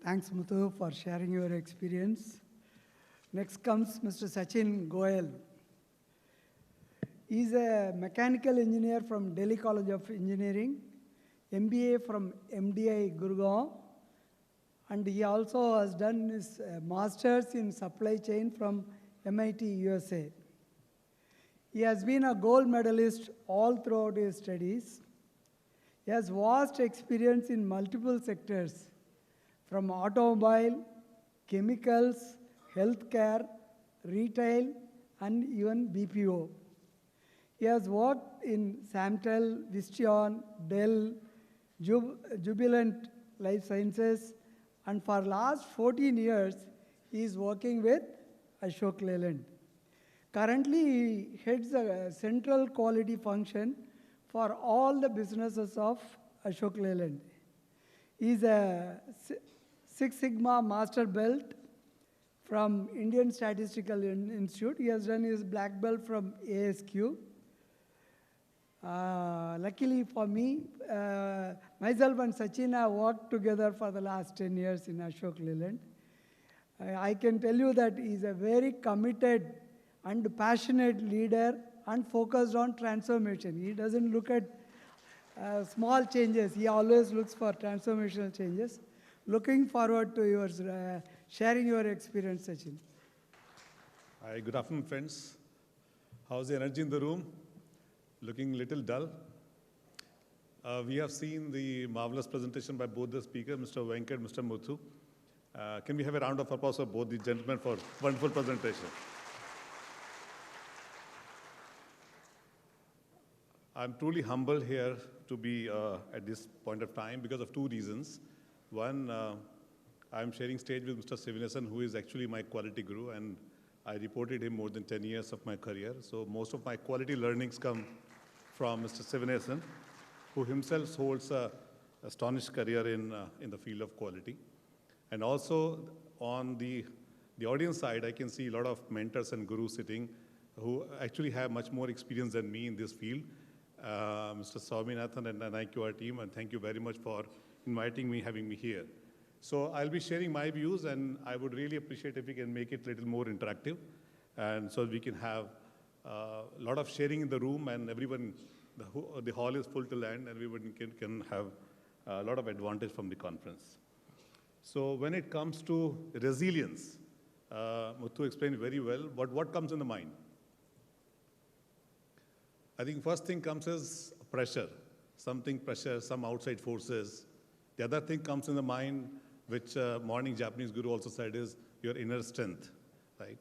Thanks, Muthu, for sharing your experience. Next comes Mr. Sachin Goel. He is a mechanical engineer from Delhi College of Engineering, MBA from MDI Gurgaon, and he also has done his master's in supply chain from MIT USA. He has been a gold medalist all throughout his studies. He has vast experience in multiple sectors, from automobile, chemicals, healthcare, retail, and even BPO. He has worked in Samtel, Visteon, Dell, Jubilant Life Sciences, and for last 14 years, he is working with Ashok Leyland. Currently, he heads a central quality function for all the businesses of Ashok Leyland. He is a Six Sigma Master Belt from Indian Statistical Institute. He has done his black belt from ASQ. Luckily for me, myself and Sachin have worked together for the last 10 years in Ashok Leyland. I can tell you that he is a very committed and passionate leader and focused on transformation. He doesn't look at small changes. He always looks for transformational changes. Looking forward to your sharing your experience, Sachin. Hi, good afternoon, friends. How's the energy in the room? Looking a little dull. We have seen the marvelous presentation by both the speakers, Mr. Venkat, Mr. Muthu. Can we have a round of applause for both the gentlemen for wonderful presentation? I'm truly humbled here to be at this point of time because of two reasons. One, I'm sharing stage with Mr. Sivanesan, who is actually my quality guru, and I reported him more than 10 years of my career. So most of my quality learnings come from Mr. Sivanesan, who himself holds an astonished career in the field of quality. And also on the audience side, I can see a lot of mentors and gurus sitting who actually have much more experience than me in this field. Mr. Swaminathan and the NIQR team, and thank you very much for inviting me, having me here. So I'll be sharing my views, and I would really appreciate if we can make it a little more interactive, and so we can have a lot of sharing in the room, and everyone, the hall is full to land, and everyone can have a lot of advantage from the conference. So when it comes to resilience, Muthu explained very well, but what comes in the mind? I think first thing comes is pressure, pressure, some outside forces. The other thing comes in the mind, which morning Japanese guru also said, is your inner strength, right?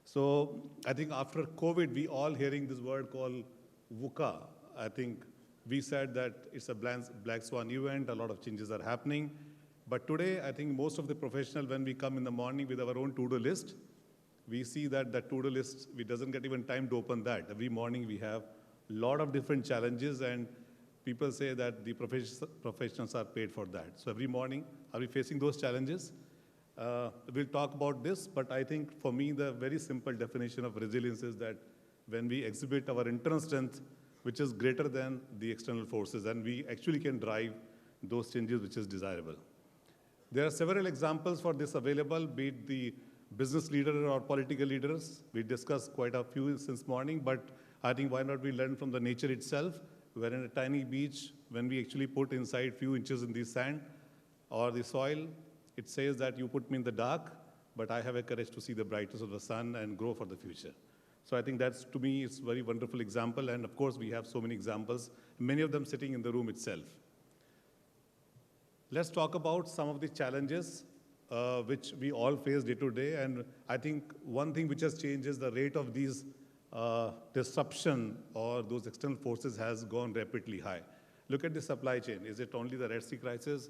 So I think after COVID, we all hearing this word called VUCA. I think we said that it's a black swan event, a lot of changes are happening. But today, I think most of the professional, when we come in the morning with our own to-do list, we see that that to-do list, we doesn't get even time to open that. Every morning we have a lot of different challenges, and people say that the professionals are paid for that. So every morning, are we facing those challenges? We'll talk about this, but I think for me, the very simple definition of resilience is that when we exhibit our internal strength, which is greater than the external forces, and we actually can drive those changes which is desirable. There are several examples for this available, be it the business leader or political leaders. We discussed quite a few since morning, but I think why not we learn from the nature itself. We're in a tiny beach. When we actually put inside few inches in the sand or the soil, it says that you put me in the dark, but I have a courage to see the brightness of the sun and grow for the future. So I think that's, to me, it's a very wonderful example. And of course, we have so many examples, many of them sitting in the room itself. Let's talk about some of the challenges which we all face day to day. And I think one thing which has changed is the rate of these disruption or those external forces has gone rapidly high. Look at the supply chain. Is it only the Red Sea crisis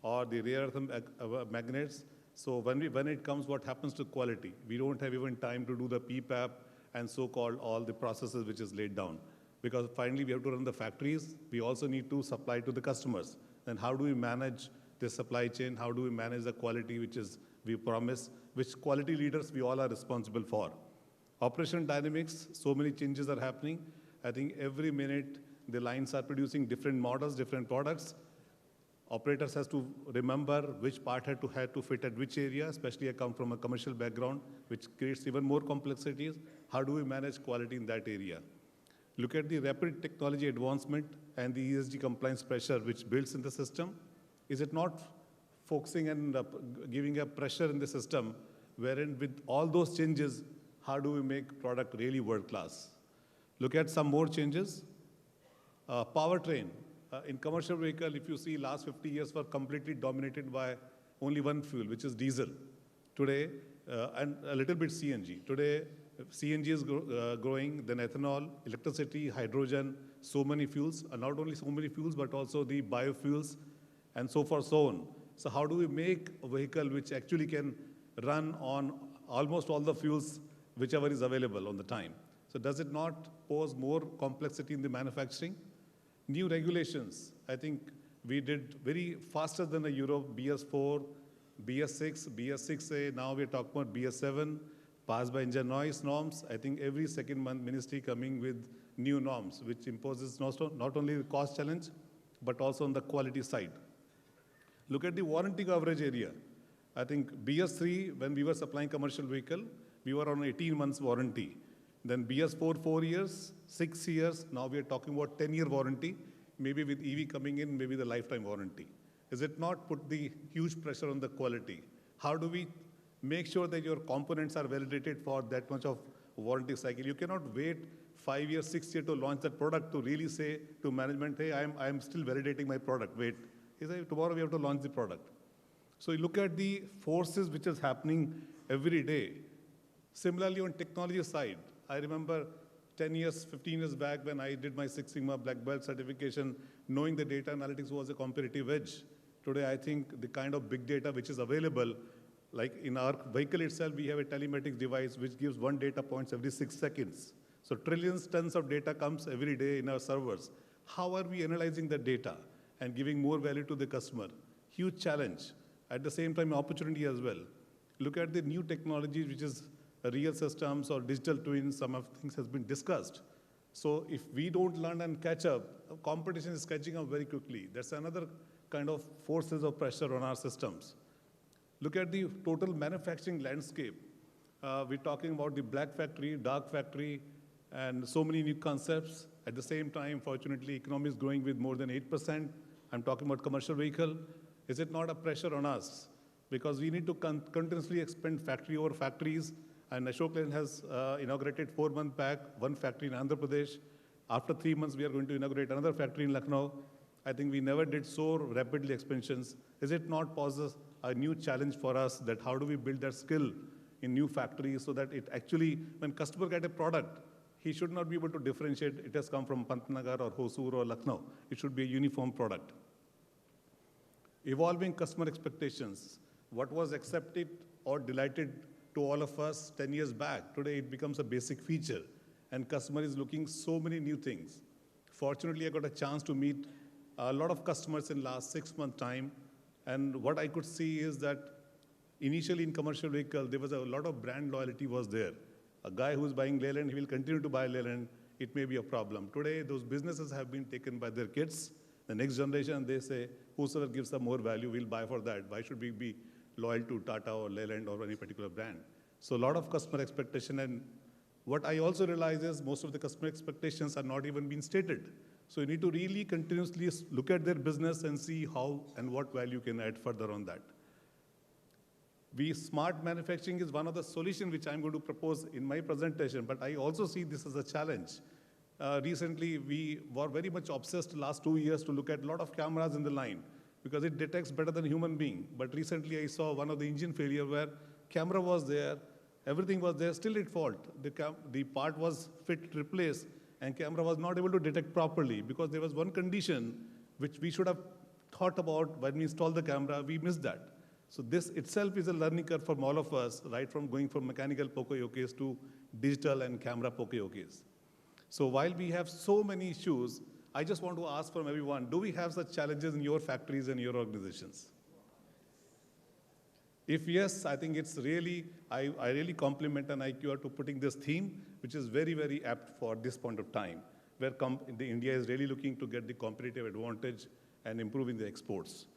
or the rare earth magnets? So when it comes, what happens to quality? We don't have even time to do the PPAP and so-called all the processes which is laid down. Because finally we have to run the factories. We also need to supply to the customers. Then how do we manage the supply chain? How do we manage the quality which is we promise, which quality leaders we all are responsible for? Operation dynamics, so many changes are happening. I think every minute the lines are producing different models, different products. Operators has to remember which part had to fit at which area, especially I come from a commercial background, which creates even more complexities. How do we manage quality in that area? Look at the rapid technology advancement and the ESG compliance pressure which builds in the system. Is it not focusing and giving a pressure in the system wherein with all those changes, how do we make product really world class? Look at some more changes. Powertrain. In commercial vehicle, if you see last 50 years were completely dominated by only one fuel, which is diesel. Today, and a little bit CNG. Today, CNG is growing, then ethanol, electricity, hydrogen, so many fuels, not only so many fuels, but also the biofuels, and so forth, so on. So how do we make a vehicle which actually can run on almost all the fuels, whichever is available on the time? So does it not pose more complexity in the manufacturing? New regulations. I think we did very faster than the Europe, BS4, BS6, BS6A, now we're talking about BS7, passed by engine noise norms. I think every second month ministry coming with new norms, which imposes not only the cost challenge, but also on the quality side. Look at the warranty coverage area. I think BS3, when we were supplying commercial vehicle, we were on 18 months warranty. Then BS4, 4 years, 6 years, now we are talking about 10-year warranty, maybe with EV coming in, maybe the lifetime warranty. Is it not put the huge pressure on the quality? How do we make sure that your components are validated for that much of warranty cycle? You cannot wait 5 years, 6 years to launch that product to really say to management, hey, I'm still validating my product, wait. He said, tomorrow we have to launch the product. So you look at the forces which is happening every day. Similarly, on technology side, I remember 10 years, 15 years back when I did my Six Sigma Black Belt certification, knowing the data analytics was a competitive edge. Today, I think the kind of big data which is available, like in our vehicle itself, we have a telematics device which gives 1 data points every 6 seconds. So trillions tons of data comes every day in our servers. How are we analyzing the data and giving more value to the customer? Huge challenge. At the same time, opportunity as well. Look at the new technologies, which is real systems or digital twins, some of things has been discussed. So if we don't learn and catch up, competition is catching up very quickly. That's another kind of forces of pressure on our systems. Look at the total manufacturing landscape. We're talking about the black factory, dark factory, and so many new concepts. At the same time, fortunately, economy is growing with more than 8%. I'm talking about commercial vehicle. Is it not a pressure on us? Because we need to continuously expand factory over factories. And Ashok Leyland has inaugurated 4 months back, one factory in Andhra Pradesh. After 3 months, we are going to inaugurate another factory in Lucknow. I think we never did so rapidly expansions. Is it not poses a new challenge for us that how do we build that skill in new factories so that it actually, when customer get a product, he should not be able to differentiate it has come from Pantnagar or Hosur or Lucknow. It should be a uniform product. Evolving customer expectations. What was accepted or delighted to all of us 10 years back, today it becomes a basic feature. And customer is looking so many new things. Fortunately, I got a chance to meet a lot of customers in last 6 months time. And what I could see is that initially in commercial vehicle, there was a lot of brand loyalty was there. A guy who's buying Leyland, he will continue to buy Leyland. It may be a problem. Today, those businesses have been taken by their kids. The next generation, they say, whosoever gives them more value, we'll buy for that. Why should we be loyal to Tata or Leyland or any particular brand? So a lot of customer expectation. And what I also realize is most of the customer expectations are not even being stated. So you need to really continuously look at their business and see how and what value can add further on that. Smart manufacturing is one of the solutions which I'm going to propose in my presentation, but I also see this as a challenge. Recently, we were very much obsessed last 2 years to look at a lot of cameras in the line because it detects better than a human being. But recently, I saw one of the engine failure where camera was there, everything was there, still at fault. The part was fit, replaced, and camera was not able to detect properly because there was one condition which we should have thought about when we installed the camera, we missed that. So this itself is a learning curve for all of us, right from going from mechanical poka-yokes to digital and camera poka-yokes. So while we have so many issues, I just want to ask from everyone, do we have such challenges in your factories and your organizations? If yes, I think it's really, I really compliment NIQR to putting this theme, which is very, very apt for this point of time, where India is really looking to get the competitive advantage and improving the exports.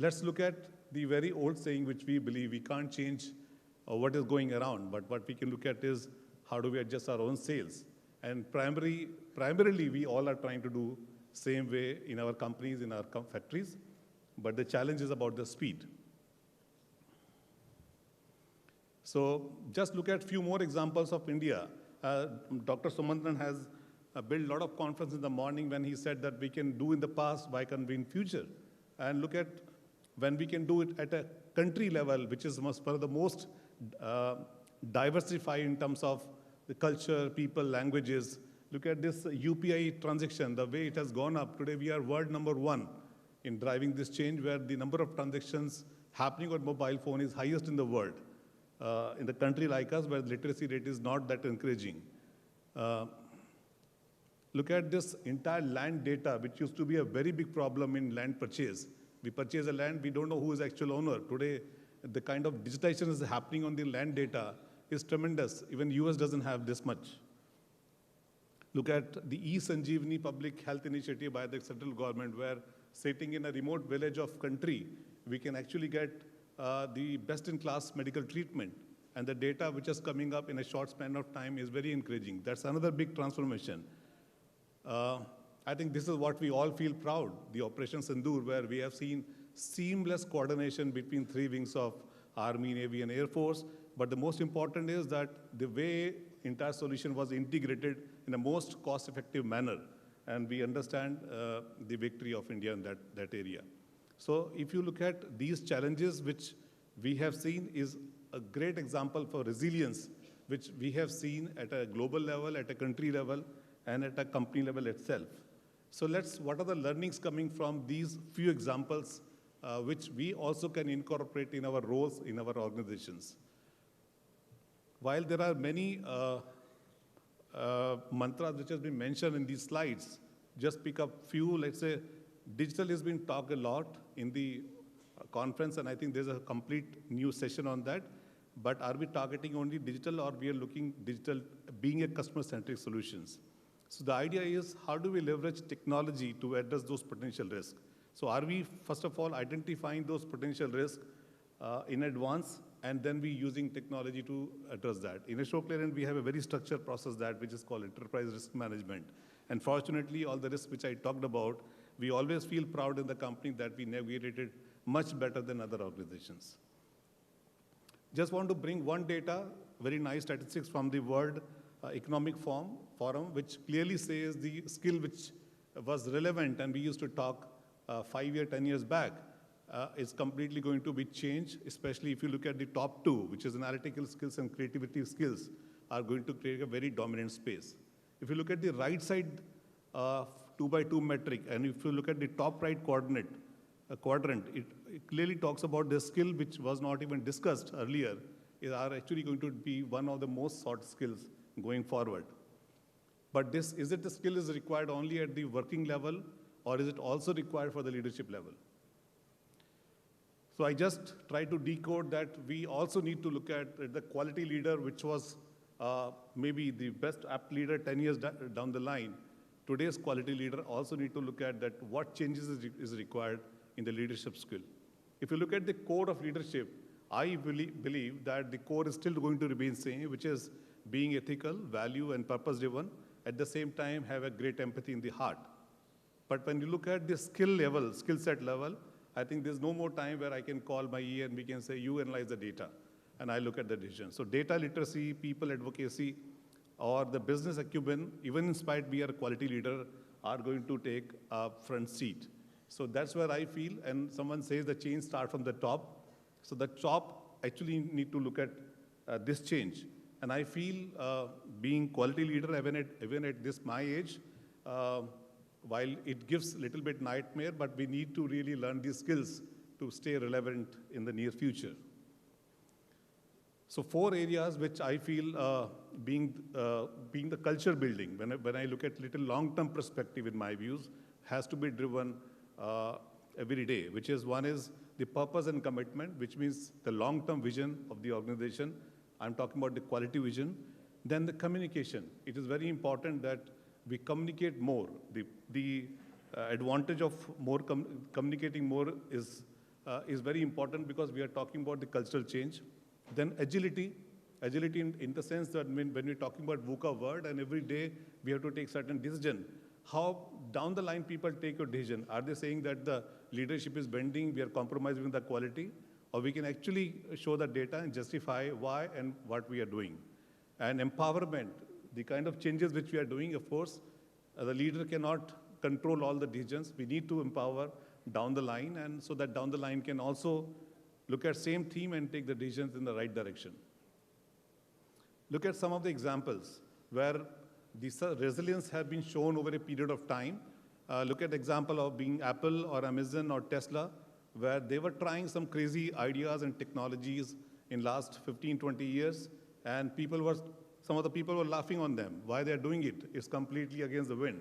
Let's look at the very old saying which we believe we can't change what is going around, but what we can look at is how do we adjust our own sales. And primarily, we all are trying to do same way in our companies, in our factories, but the challenge is about the speed. So just look at a few more examples of India. Dr. Sumantran has built a lot of confidence in the morning when he said that we can do in the past, why can't we in future? And look at when we can do it at a country level, which is one of the most diversified in terms of the culture, people, languages. Look at this UPI transaction, the way it has gone up. Today we are world #1 in driving this change, where the number of transactions happening on mobile phone is highest in the world. In the country like us, where the literacy rate is not that encouraging. Look at this entire land data, which used to be a very big problem in land purchase. We purchase a land, we don't know who is the actual owner. Today, the kind of digitization is happening on the land data is tremendous. Even US doesn't have this much. Look at the e-Sanjeevani public health initiative by the central government, where sitting in a remote village of country, we can actually get the best-in-class medical treatment. And the data which is coming up in a short span of time is very encouraging. That's another big transformation. I think this is what we all feel proud, the Operation Sindoor, where we have seen seamless coordination between 3 wings of Army, Navy, and Air Force. But the most important is that the way entire solution was integrated in a most cost-effective manner. And we understand the victory of India in that area. So if you look at these challenges, which we have seen is a great example for resilience, which we have seen at a global level, at a country level, and at a company level itself. So what are the learnings coming from these few examples, which we also can incorporate in our roles in our organizations? While there are many mantras which has been mentioned in these slides, just pick up few. Let's say digital has been talked a lot in the conference, and I think there's a complete new session on that. But are we targeting only digital, or we are looking digital being a customer-centric solutions? So the idea is, how do we leverage technology to address those potential risks? So are we, first of all, identifying those potential risks in advance, and then we using technology to address that? In Ashok Leyland, we have a very structured process which is called enterprise risk management. And fortunately, all the risks which I talked about, we always feel proud in the company that we navigated it much better than other organizations. Just want to bring one data, very nice statistics from the World Economic Forum, which clearly says the skill which was relevant and we used to talk 5 years, 10 years back, is completely going to be changed, especially if you look at the top 2, which is analytical skills and creativity skills, are going to create a very dominant space. If you look at the right side 2x2 metric, and if you look at the top right quadrant, it clearly talks about the skill which was not even discussed earlier, are actually going to be one of the most sought skills going forward. But is it the skill is required only at the working level, or is it also required for the leadership level? So I just try to decode that we also need to look at the quality leader, which was maybe the best apt leader 10 years down the line. Today's quality leader also need to look at that what changes is required in the leadership skill. If you look at the core of leadership, I believe that the core is still going to remain same, which is being ethical, value, and purpose-driven, at the same time have a great empathy in the heart. But when you look at the skill set level, I think there's no more time where I can call my EA and we can say, you analyze the data, and I look at the decision. So data literacy, people advocacy, or the business acumen, even in spite we are a quality leader, are going to take a front seat. So that's where I feel, and someone says the change starts from the top. So the top actually need to look at this change. And I feel being quality leader, even at this my age, while it gives a little bit nightmare, but we need to really learn these skills to stay relevant in the near future. So 4 areas which I feel being the culture building, when I look at little long-term perspective in my views, has to be driven every day, which is one is the purpose and commitment, which means the long-term vision of the organization. I'm talking about the quality vision. Then the communication. It is very important that we communicate more. The advantage of more communicating more is is very important because we are talking about the cultural change. Then agility. Agility in the sense that when we're talking about VUCA word and every day we have to take certain decision, how down the line people take a decision. Are they saying that the leadership is bending, we are compromising the quality, or we can actually show the data and justify why and what we are doing. And empowerment, the kind of changes which we are doing, of course, the leader cannot control all the decisions. We need to empower down the line, and so that down the line can also look at same theme and take the decisions in the right direction. Look at some of the examples where this resilience has been shown over a period of time. Look at the example of being Apple or Amazon or Tesla, where they were trying some crazy ideas and technologies in last 15, 20 years, and some of the people were laughing on them. Why they're doing it is completely against the wind.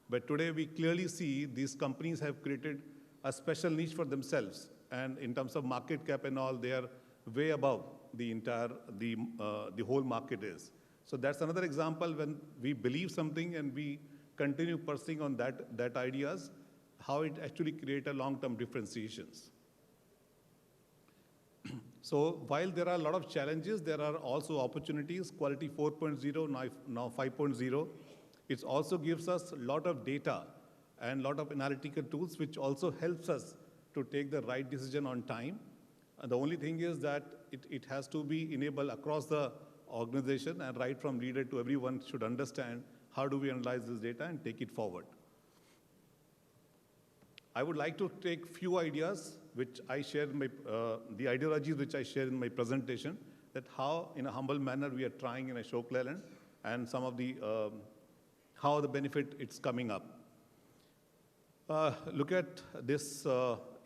But today we clearly see these companies have created a special niche for themselves, and in terms of market cap and all, they are way above the whole market is. So that's another example when we believe something and we continue pursuing on that ideas, how it actually create a long-term differentiations. So while there are a lot of challenges, there are also opportunities. Quality 4.0, now 5.0. It also gives us a lot of data and a lot of analytical tools, which also helps us to take the right decision on time. And the only thing is that it has to be enabled across the organization, and right from leader to everyone should understand how do we analyze this data and take it forward. I would like to take few ideas which I share in my, the ideologies which I share in my presentation, that how in a humble manner we are trying in Ashok Leyland, and some of the, how the benefit it's coming up. Look at this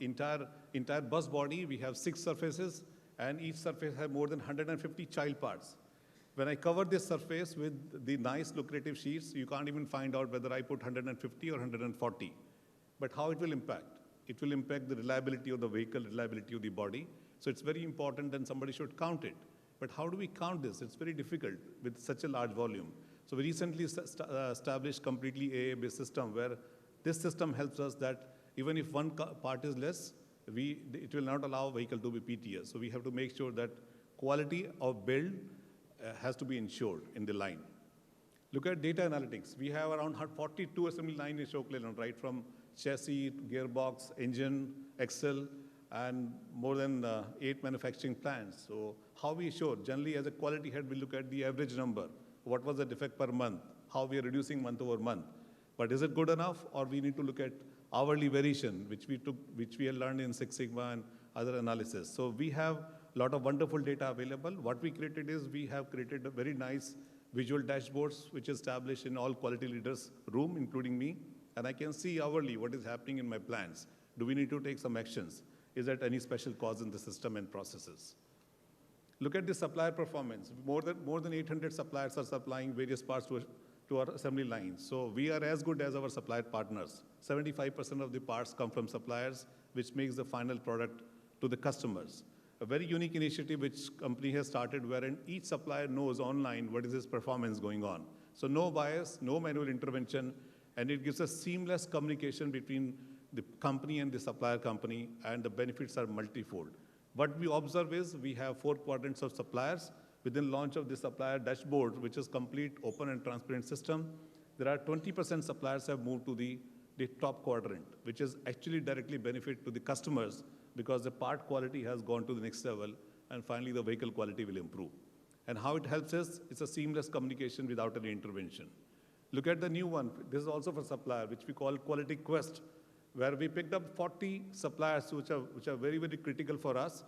entire bus body. We have 6 surfaces, and each surface has more than 150 child parts. When I cover this surface with the nice lucrative sheets, you can't even find out whether I put 150 or 140. But how it will impact? It will impact the reliability of the vehicle, reliability of the body. So it's very important, and somebody should count it. But how do we count this? It's very difficult with such a large volume. So we recently established completely AA-based system, where this system helps us that even if one part is less, it will not allow vehicle to be PTS. So we have to make sure that quality of build has to be ensured in the line. Look at data analytics. We have around 42 assembly lines in Ashok Leyland, right from chassis, gearbox, engine, axle, and more than 8 manufacturing plants. So how we assure? Generally, as a quality head, we look at the average number. What was the defect per month? How we are reducing month over month? But is it good enough, or we need to look at hourly variation, which we have learned in Six Sigma and other analysis. So we have a lot of wonderful data available. What we created is we have created a very nice visual dashboards, which is established in all quality leaders' room, including me. And I can see hourly what is happening in my plants. Do we need to take some actions? Is there any special cause in the system and processes? Look at the supplier performance. More than 800 suppliers are supplying various parts to our assembly lines. So we are as good as our supplier partners. 75% of the parts come from suppliers, which makes the final product to the customers. A very unique initiative which company has started, wherein each supplier knows online what is his performance going on. So no bias, no manual intervention, and it gives us seamless communication between the company and the supplier company, and the benefits are multifold. What we observe is we have 4 quadrants of suppliers. Within launch of the supplier dashboard, which is complete open and transparent system, there are 20% suppliers have moved to the top quadrant, which is actually directly benefit to the customers, because the part quality has gone to the next level, and finally the vehicle quality will improve. And how it helps us, it's a seamless communication without any intervention. Look at the new one. This is also for supplier, which we call Quality Quest, where we picked up 40 suppliers which are very, very critical for us.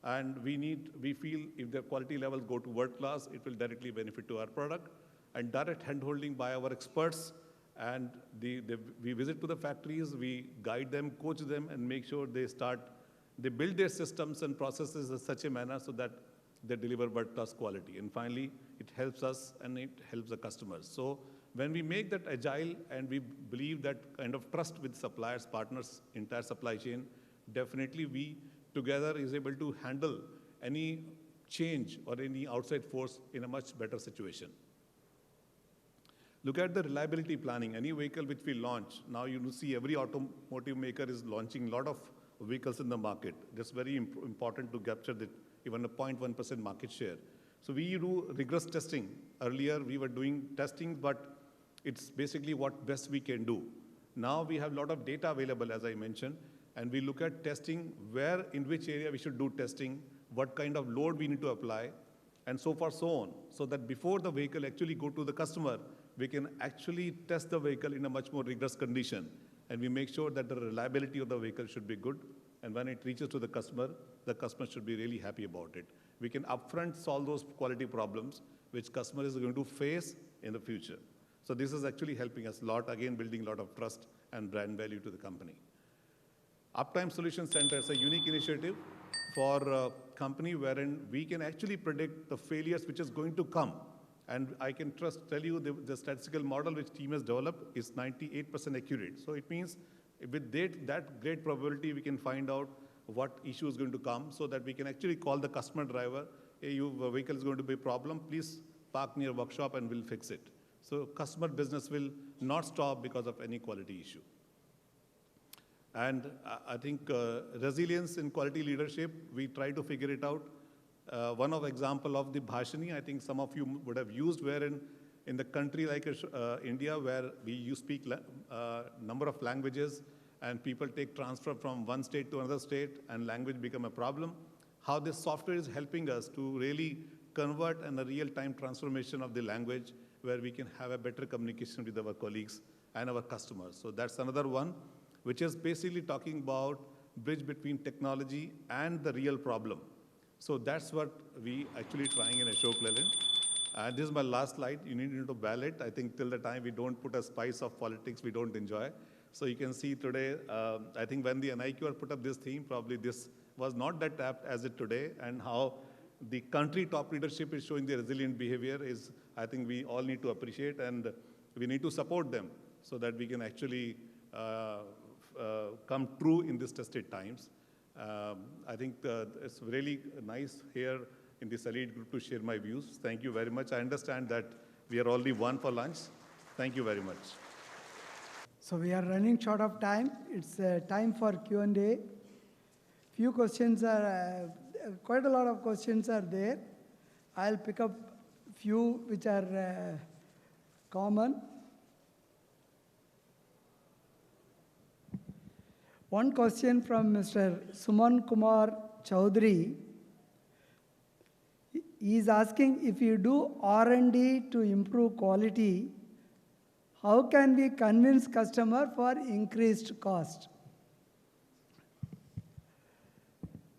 And we feel if their quality levels go to world class, it will directly benefit to our product. And direct handholding by our experts, and we visit to the factories, we guide them, coach them, and make sure they build their systems and processes in such a manner so that they deliver world class quality. And finally, it helps us and it helps the customers. So when we make that agile and we believe that kind of trust with suppliers, partners, entire supply chain, definitely we together is able to handle any change or any outside force in a much better situation. Look at the reliability planning. Any vehicle which we launch, now you see every automotive maker is launching a lot of vehicles in the market. That's very important to capture even a 0.1% market share. So we do rigorous testing. Earlier, we were doing testing, but it's basically what best we can do. Now we have a lot of data available, as I mentioned, and we look at testing where, in which area we should do testing, what kind of load we need to apply, and so far, so on. So that before the vehicle actually go to the customer, we can actually test the vehicle in a much more rigorous condition. And we make sure that the reliability of the vehicle should be good. And when it reaches to the customer should be really happy about it. We can upfront solve those quality problems which customer is going to face in the future. So this is actually helping us a lot, again, building a lot of trust and brand value to the company. Uptime Solution Center is a unique initiative for a company wherein we can actually predict the failures which is going to come. And I can tell you the statistical model which team has developed is 98% accurate. So it means with that great probability, we can find out what issue is going to come so that we can actually call the customer driver, hey, your vehicle is going to be a problem, please park near workshop and we'll fix it. So customer business will not stop because of any quality issue. And I think resilience in quality leadership, we try to figure it out. One of example of the Bhashani, I think some of you would have used, wherein in the country like India, where you speak number of languages and people take transfer from one state to another state and language become a problem, how this software is helping us to really convert and a real-time transformation of the language where we can have a better communication with our colleagues and our customers. So that's another one, which is basically talking about bridge between technology and the real problem. So that's what we actually trying in Ashok Leyland. And this is my last slide. You need to ballot. I think till the time we don't put a spice of politics, we don't enjoy. So you can see today, I think when the NIQR put up this theme, probably this was not that apt as it today, and how the country top leadership is showing the resilient behavior is, I think we all need to appreciate, and we need to support them so that we can actually come true in these tested times. I think it's really nice here in this elite group to share my views. Thank you very much. I understand that we are only one for lunch. Thank you very much. So we are running short of time. It's time for Q&A. Few questions are, quite a lot of questions are there. I'll pick up few which are common. One question from Mr. Suman Kumar Chaudhary. He is asking, if you do R&D to improve quality, how can we convince customer for increased cost?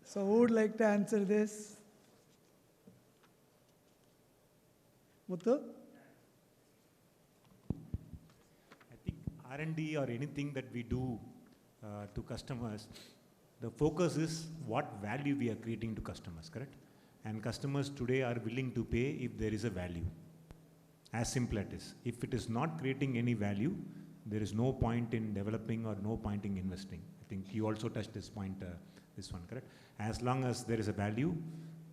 So who would like to answer this? Muthu? I think R&D or anything that we do to customers, the focus is what value we are creating to customers, correct? And customers today are willing to pay if there is a value. As simple as it is. If it is not creating any value, there is no point in developing or no point in investing. I think you also touched this point, this one, correct? As long as there is a value,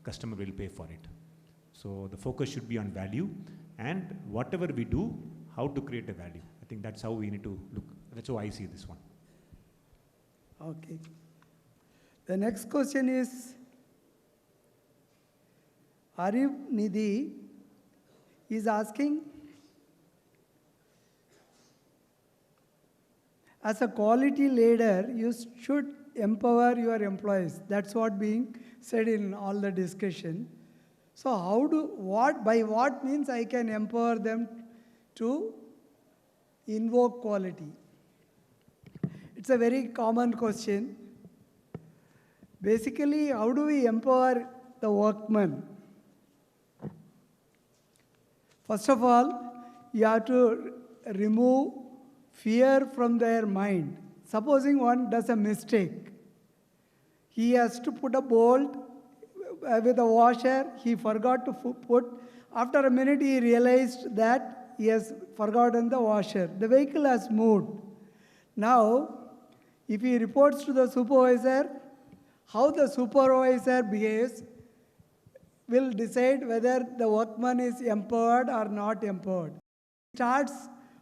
customer will pay for it. So the focus should be on value, and whatever we do, how to create a value. I think that's how we need to look. That's how I see this one. Okay. The next question is, Arif Nidhi is asking, as a quality leader, you should empower your employees. That's what being said in all the discussion. So by what means I can empower them to invoke quality? It's a very common question. Basically, how do we empower the workman? First of all, you have to remove fear from their mind. Supposing one does a mistake, he has to put a bolt with a washer, he forgot to put. After a minute, he realized that he has forgotten the washer. The vehicle has moved. Now, if he reports to the supervisor, how the supervisor behaves will decide whether the workman is empowered or not empowered. Starts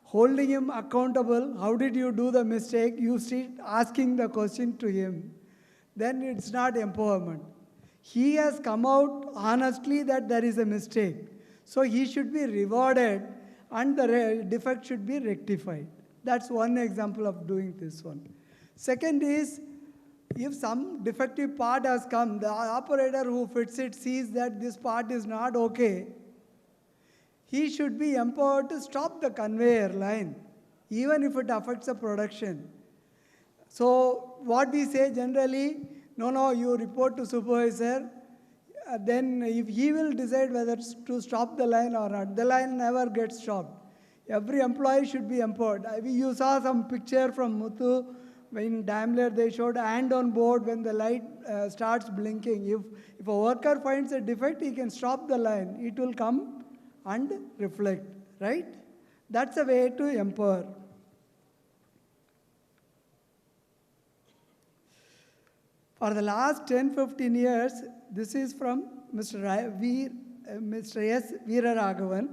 holding him accountable. How did you do the mistake? You start asking the question to him. then it's not empowerment. He has come out honestly that there is a mistake. So he should be rewarded and the defect should be rectified. That's one example of doing this one. Second is, if some defective part has come, the operator who fits it sees that this part is not okay, he should be empowered to stop the conveyor line, even if it affects the production. So what we say generally, no, you report to supervisor, then if he will decide whether to stop the line or not, the line never gets stopped. Every employee should be empowered. You saw some picture from Muthu, in Daimler they showed hand on board when the light starts blinking. If a worker finds a defect, he can stop the line. It will come and reflect, right? That's a way to empower. For the last 10-15 years, this is from Mr. S. Veeraraghavan.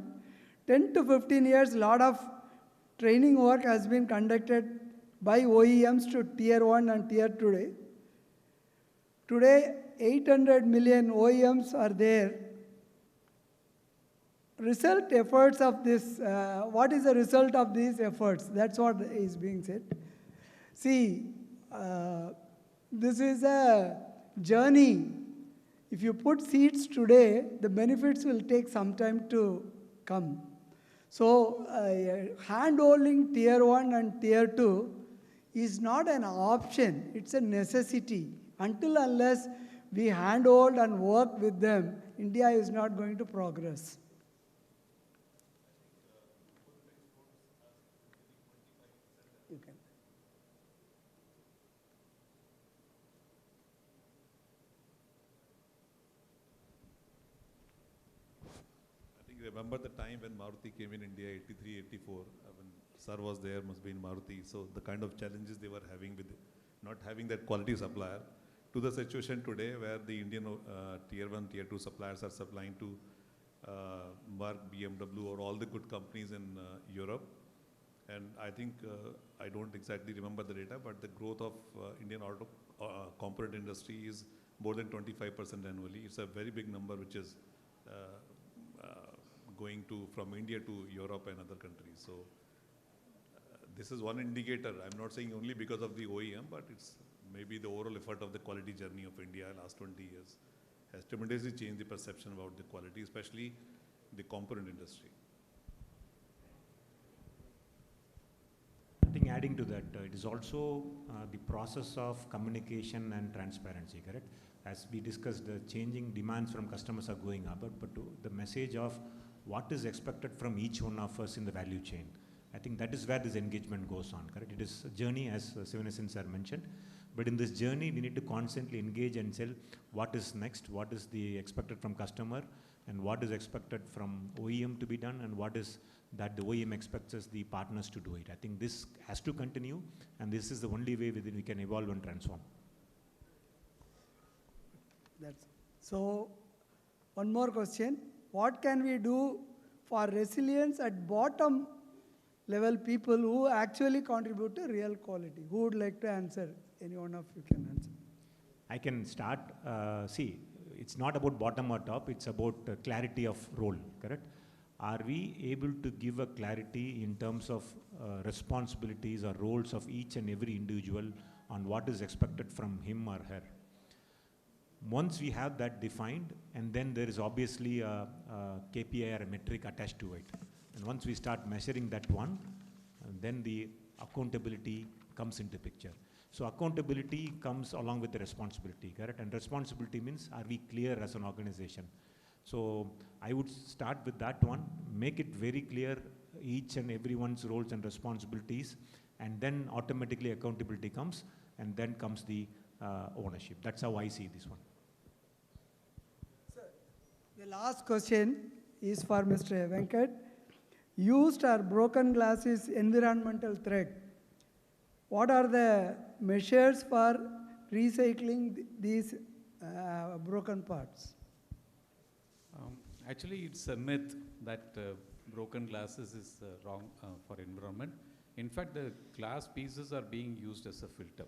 10 to 15 years, a lot of training work has been conducted by OEMs to Tier 1 and Tier 2. Today, 800 million OEMs are there. Result efforts of this, what is the result of these efforts? That's what is being said. See, this is a journey. If you put seeds today, the benefits will take some time to come. So, hand-holding Tier 1 and Tier 2 is not an option, it's a necessity. Until unless we handhold and work with them, India is not going to progress. You can. I think remember the time when Maruti came in India, 83, 84, when Sir was there, must be in Maruti. So the kind of challenges they were having with not having that quality supplier, to the situation today where the Indian Tier 1, Tier 2 suppliers are supplying to Merck, BMW, or all the good companies in Europe. And I think, I don't exactly remember the data, but the growth of Indian auto component industry is more than 25% annually. It's a very big number, which is going to from India to Europe and other countries. So this is one indicator. I'm not saying only because of the OEM, but it's maybe the overall effort of the quality journey of India last 20 years has tremendously changed the perception about the quality, especially the component industry. I think adding to that, it is also the process of communication and transparency, correct? As we discussed, the changing demands from customers are going up, but the message of what is expected from each one of us in the value chain. I think that is where this engagement goes on, correct? It is a journey, as Sivanesan sir mentioned, but in this journey, we need to constantly engage and tell what is next, what is the expected from customer, and what is expected from OEM to be done, and what is that the OEM expects us, the partners, to do it. I think this has to continue, and this is the only way within we can evolve and transform. So, one more question. What can we do for resilience at bottom level people who actually contribute to real quality? Who would like to answer? Any one of you can answer. I can start. See, it's not about bottom or top, it's about clarity of role, correct? Are we able to give a clarity in terms of responsibilities or roles of each and every individual on what is expected from him or her? Once we have that defined, and then there is obviously a KPI or a metric attached to it. And once we start measuring that one, then the accountability comes into picture. So accountability comes along with the responsibility, correct? And responsibility means, are we clear as an organization? So I would start with that one, make it very clear each and everyone's roles and responsibilities, and then automatically accountability comes, and then comes the ownership. That's how I see this one. Sir, the last question is for Mr. Venkat. Used or broken glass is environmental threat. What are the measures for recycling these broken parts? Actually, it's a myth that broken glasses is wrong for environment. In fact, the glass pieces are being used as a filter.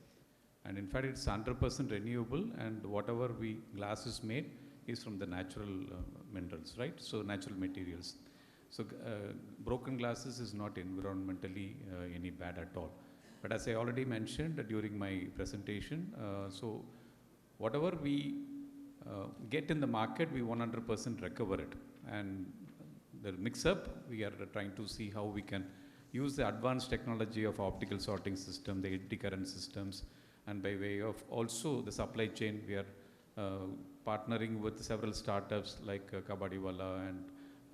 And in fact, it's 100% renewable, and whatever glass is made is from the natural minerals, right? So natural materials. So broken glasses is not environmentally any bad at all. But as I already mentioned during my presentation, so whatever we get in the market, we 100% recover it. And the mix-up, we are trying to see how we can use the advanced technology of optical sorting system, the anti-current systems, and by way of also the supply chain, we are partnering with several startups like Kabadiwala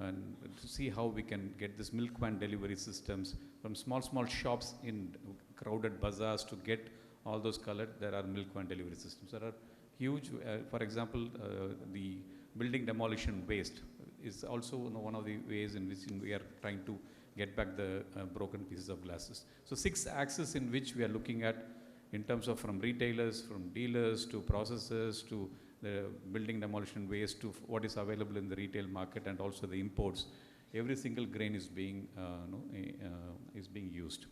and to see how we can get this milk van delivery systems from small shops in crowded bazaars to get all those colored. There are milk van delivery systems. There are huge, for example, the building demolition waste is also one of the ways in which we are trying to get back the broken pieces of glasses. So 6 axes in which we are looking at in terms of from retailers, from dealers to processors to the building demolition waste to what is available in the retail market and also the imports. Every single grain is being used.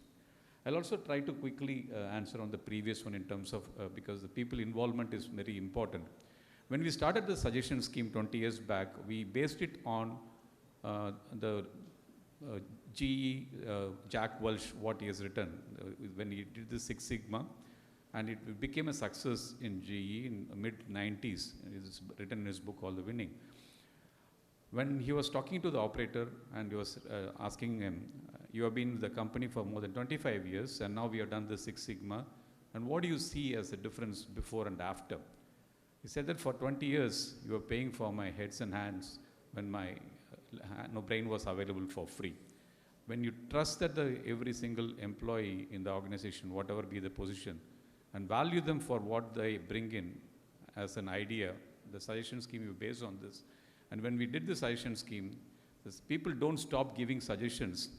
I'll also try to quickly answer on the previous one in terms of, because the people involvement is very important. When we started the suggestion scheme 20 years back, we based it on the GE, Jack Welch, what he has written when he did the Six Sigma, and it became a success in GE in the mid-90s. It's written in his book, All the Winning. When he was talking to the operator and he was asking him, you have been with the company for more than 25 years and now we have done the Six Sigma, and what do you see as a difference before and after? He said that for 20 years you were paying for my heads and hands when my brain was available for free. When you trust that every single employee in the organization, whatever be the position, and value them for what they bring in as an idea, the suggestion scheme is based on this. And when we did the suggestion scheme, people don't stop giving suggestions,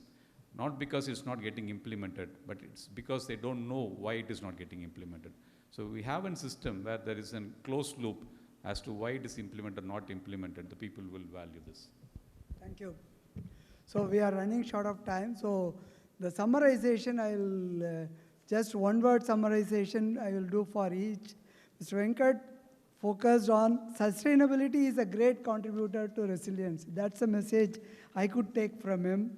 not because it's not getting implemented, but it's because they don't know why it is not getting implemented. So we have a system where there is a closed loop as to why it is implemented or not implemented. The people will value this. Thank you. So we are running short of time. So the summarization, just one word summarization I will do for each. Mr. Venkat focused on sustainability is a great contributor to resilience. That's a message I could take from him.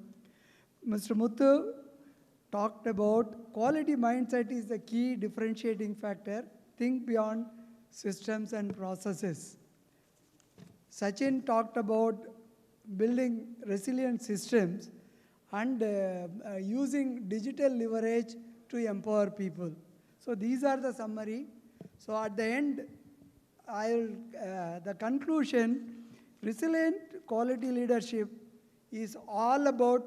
Mr. Muthu talked about quality mindset is the key differentiating factor. Think beyond systems and processes. Sachin talked about building resilient systems and using digital leverage to empower people. So these are the summary. So at the end, the conclusion, resilient quality leadership is all about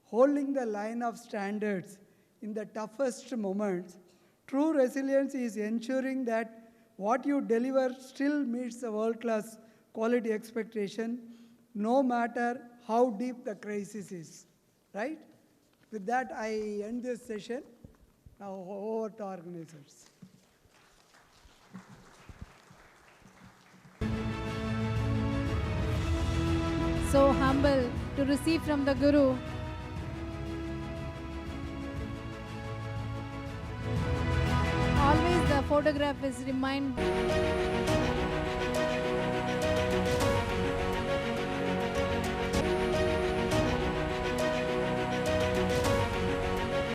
holding the line of standards in the toughest moments. True resilience is ensuring that what you deliver still meets the world-class quality expectation, no matter how deep the crisis is, right? With that, I end this session. Now over to organizers. So humble to receive from the Guru. Always the photograph is remind